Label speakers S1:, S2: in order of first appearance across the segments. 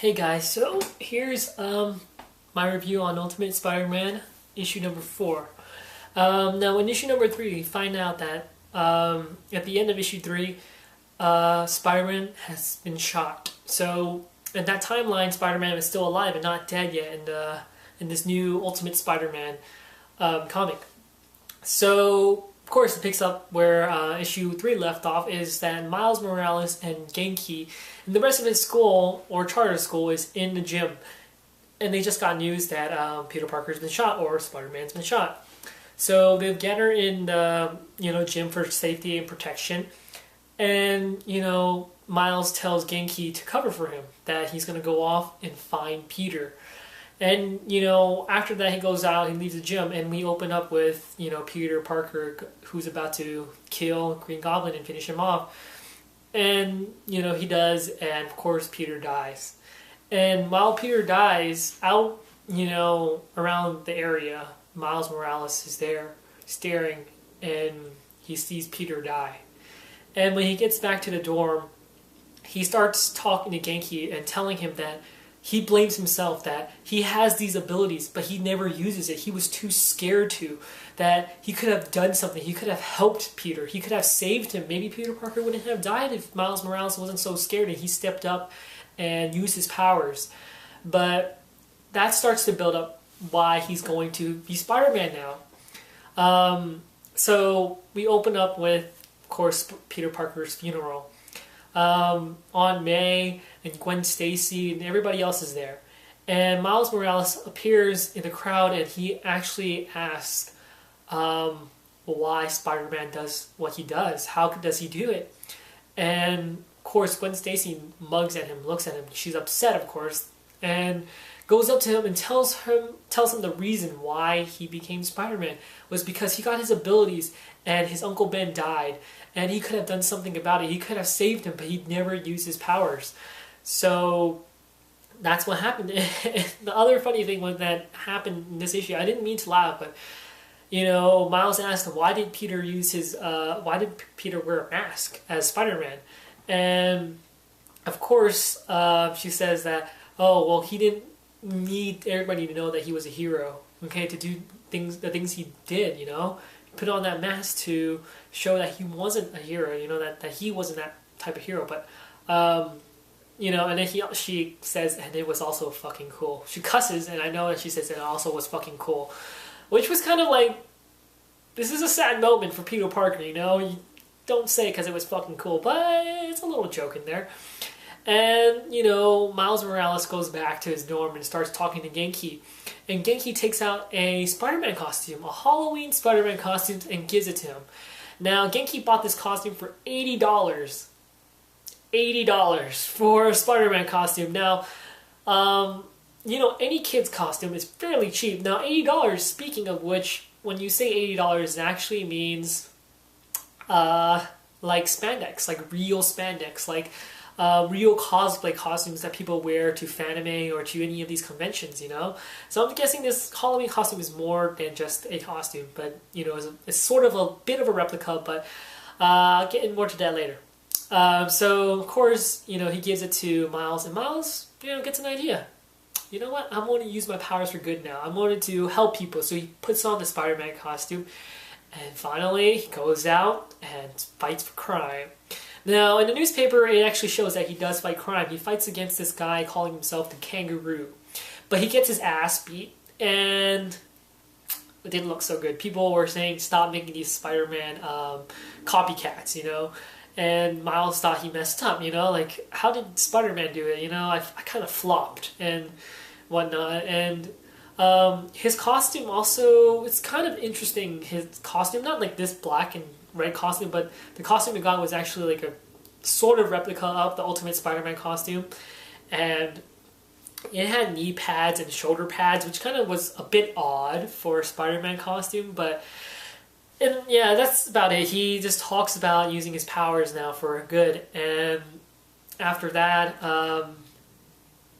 S1: Hey guys, so here's my review on Ultimate Spider-Man issue number 4. Now in issue number 3 we find out that at the end of issue 3 Spider-Man has been shot. So in that timeline Spider-Man is still alive and not dead yet in this new Ultimate Spider-Man comic. So of course, it picks up where issue 3 left off, is that Miles Morales and Genki and the rest of his school, or charter school, is in the gym. And they just got news that Peter Parker's been shot, or Spider-Man's been shot. So they've gathered in the gym for safety and protection. And, Miles tells Genki to cover for him, that he's going to go off and find Peter. And, after that he goes out, he leaves the gym, and we open up with, Peter Parker, who's about to kill Green Goblin and finish him off. And, he does, and of course Peter dies. And while Peter dies, out, around the area, Miles Morales is there, staring, and he sees Peter die. And when he gets back to the dorm, he starts talking to Genki and telling him that he blames himself, that he has these abilities, but he never uses it. He was too scared to, that he could have done something. He could have helped Peter. He could have saved him. Maybe Peter Parker wouldn't have died if Miles Morales wasn't so scared and he stepped up and used his powers. But that starts to build up why he's going to be Spider-Man now. So we open up with, of course, Peter Parker's funeral. On May and Gwen Stacy and everybody else is there. And Miles Morales appears in the crowd and he actually asks why Spider-Man does what he does. How does he do it? And of course Gwen Stacy mugs at him, looks at him. She's upset, of course, and goes up to him and tells him the reason why he became Spider-Man was because he got his abilities and his Uncle Ben died and he could have done something about it. He could have saved him, but he'd never used his powers. So that's what happened. The other funny thing was that happened in this issue, I didn't mean to laugh, but Miles asked why did Peter wear a mask as Spider-Man? And of course she says that, oh well, he didn't need everybody to know that he was a hero, okay, to do the things he did, He put on that mask to show that he wasn't a hero, that he wasn't that type of hero, but and then she says, and it was also fucking cool. She cusses, and I know that she says it also was fucking cool, which was kind of like, this is a sad moment for Peter Parker, you don't say it because it was fucking cool, but it's a little joke in there. And, Miles Morales goes back to his dorm and starts talking to Genki. And Genki takes out a Spider-Man costume, a Halloween Spider-Man costume, and gives it to him. Now, Genki bought this costume for $80. $80 for a Spider-Man costume. Now, any kid's costume is fairly cheap. Now, $80, speaking of which, when you say $80, it actually means like spandex, like real spandex, like real cosplay costumes that people wear to fanime or to any of these conventions, So I'm guessing this Halloween costume is more than just a costume, but, it's sort of a bit of a replica, but I'll get in more to that later. So, of course, he gives it to Miles, and Miles, gets an idea. You know what? I'm going to use my powers for good now. I'm going to help people. So he puts on the Spider-Man costume, and finally he goes out and fights for crime. Now, in the newspaper, it actually shows that he does fight crime. He fights against this guy calling himself the Kangaroo. But he gets his ass beat, and it didn't look so good. People were saying, stop making these Spider-Man copycats, And Miles thought he messed up, like, how did Spider-Man do it? I kind of flopped and whatnot. And his costume also, it's kind of interesting. His costume, not like this black and red costume, but the costume he got was actually like a sort of replica of the Ultimate Spider-Man costume. And it had knee pads and shoulder pads, which kind of was a bit odd for a Spider-Man costume, but... And yeah, that's about it. He just talks about using his powers now for good, and after that,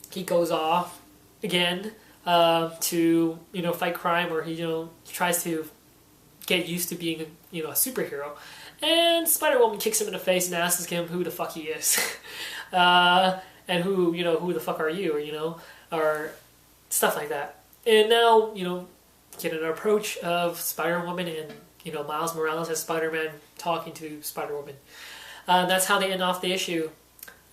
S1: he goes off again to fight crime, or he tries to get used to being a superhero. And Spider-Woman kicks him in the face and asks him who the fuck he is. and who the fuck are you, or stuff like that. And now get an approach of Spider-Woman and Miles Morales as Spider-Man talking to Spider-Woman. That's how they end off the issue.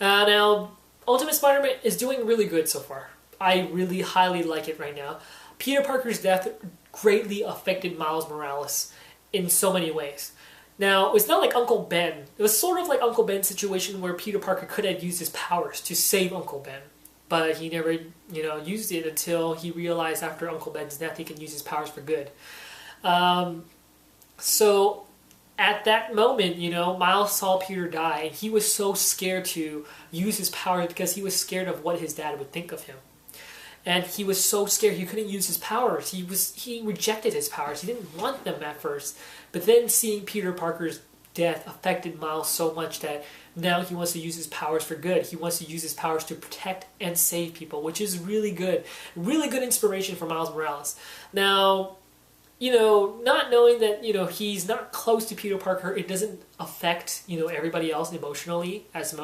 S1: Now, Ultimate Spider-Man is doing really good so far. I really highly like it right now. Peter Parker's death greatly affected Miles Morales in so many ways. Now, it's not like Uncle Ben. It was sort of like Uncle Ben's situation where Peter Parker could have used his powers to save Uncle Ben. But he never, used it until he realized after Uncle Ben's death he can use his powers for good. So, at that moment, Miles saw Peter die, and he was so scared to use his powers because he was scared of what his dad would think of him. And he was so scared he couldn't use his powers. He rejected his powers. He didn't want them at first. But then seeing Peter Parker's death affected Miles so much that now he wants to use his powers for good. He wants to use his powers to protect and save people, which is really good. Really good inspiration for Miles Morales. Now, not knowing that, he's not close to Peter Parker, it doesn't affect, everybody else emotionally as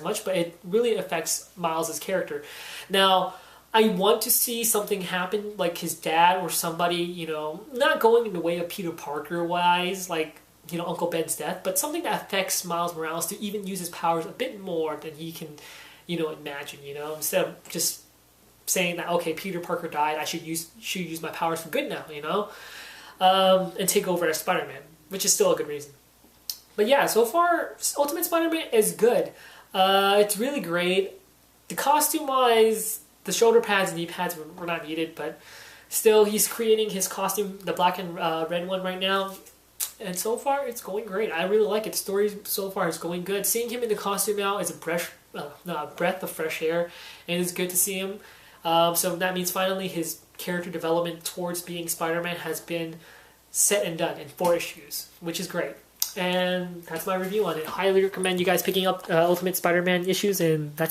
S1: much, but it really affects Miles' character. Now, I want to see something happen, like his dad or somebody, not going in the way of Peter Parker-wise, like, Uncle Ben's death, but something that affects Miles Morales to even use his powers a bit more than he can, imagine, instead of just saying that, okay, Peter Parker died, I should use my powers for good now, and take over as Spider-Man, which is still a good reason. But yeah, so far, Ultimate Spider-Man is good. It's really great. The costume-wise, the shoulder pads and knee pads were not needed, but still, he's creating his costume, the black and red one right now, and so far, it's going great. I really like it. The story so far is going good. Seeing him in the costume now is a breath of fresh air, and it's good to see him. So that means finally his character development towards being Spider-Man has been set and done in 4 issues, which is great. And that's my review on it. Highly recommend you guys picking up Ultimate Spider-Man issues, and that's